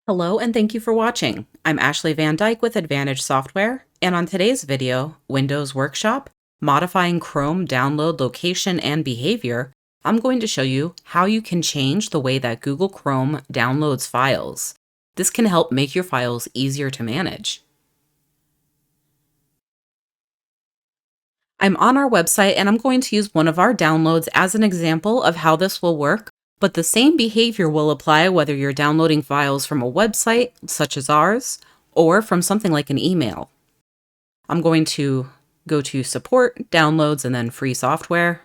Hello and thank you for watching. I'm Ashli Van Dyke with Advantage Software, and on today's video, Windows Workshop, Modifying Chrome Download Location and Behavior, I'm going to show you how you can change the way that Google Chrome downloads files. This can help make your files easier to manage. I'm on our website and I'm going to use one of our downloads as an example of how this will work. But the same behavior will apply whether you're downloading files from a website, such as ours, or from something like an email. I'm going to go to Support, Downloads, and then Free Software.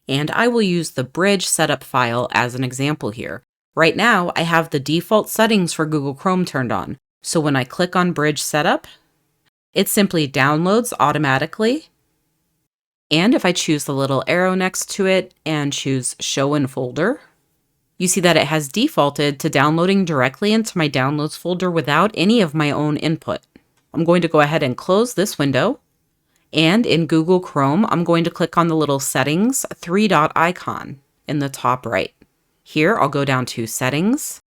And I will use the Bridge setup file as an example here. Right now, I have the default settings for Google Chrome turned on. So when I click on Bridge Setup, it simply downloads automatically. And if I choose the little arrow next to it and choose Show in Folder, you see that it has defaulted to downloading directly into my Downloads folder without any of my own input. I'm going to go ahead and close this window. And in Google Chrome, I'm going to click on the little Settings three-dot icon in the top right. Here, I'll go down to Settings.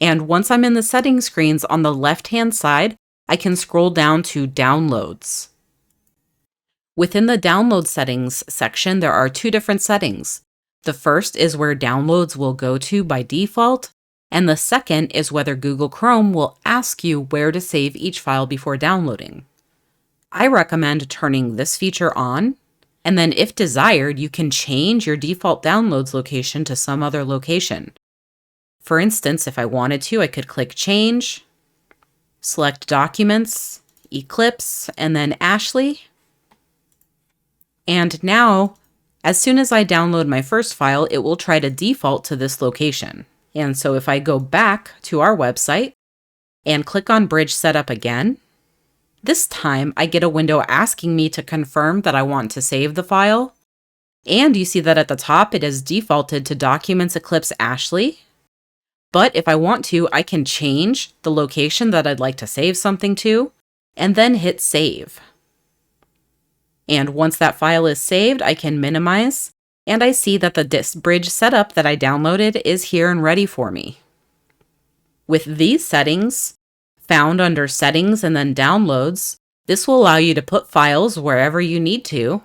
And once I'm in the settings screens on the left-hand side, I can scroll down to Downloads. Within the Download Settings section, there are two different settings. The first is where downloads will go to by default, and the second is whether Google Chrome will ask you where to save each file before downloading. I recommend turning this feature on, and then if desired, you can change your default downloads location to some other location. For instance, if I wanted to, I could click Change, select Documents, Eclipse, and then Ashli. And now, as soon as I download my first file, it will try to default to this location. And so if I go back to our website and click on Bridge Setup again, this time I get a window asking me to confirm that I want to save the file. And you see that at the top it is defaulted to Documents Eclipse Ashli. But if I want to, I can change the location that I'd like to save something to, and then hit Save. And once that file is saved, I can minimize, and I see that the bridge setup that I downloaded is here and ready for me. With these settings, found under Settings and then Downloads, this will allow you to put files wherever you need to,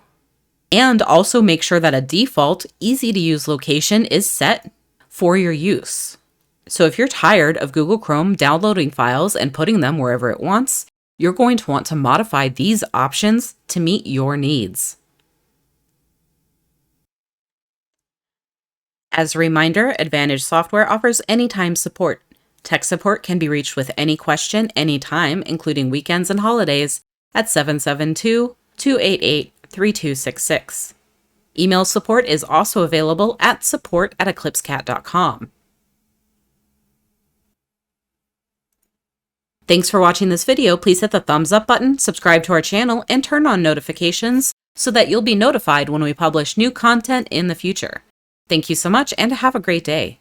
and also make sure that a default, easy-to-use location is set for your use. So if you're tired of Google Chrome downloading files and putting them wherever it wants, you're going to want to modify these options to meet your needs. As a reminder, Advantage Software offers anytime support. Tech support can be reached with any question, anytime, including weekends and holidays, at 772-288-3266. Email support is also available at support@eclipsecat.com. Thanks for watching this video. Please hit the thumbs up button, subscribe to our channel, and turn on notifications so that you'll be notified when we publish new content in the future. Thank you so much and have a great day.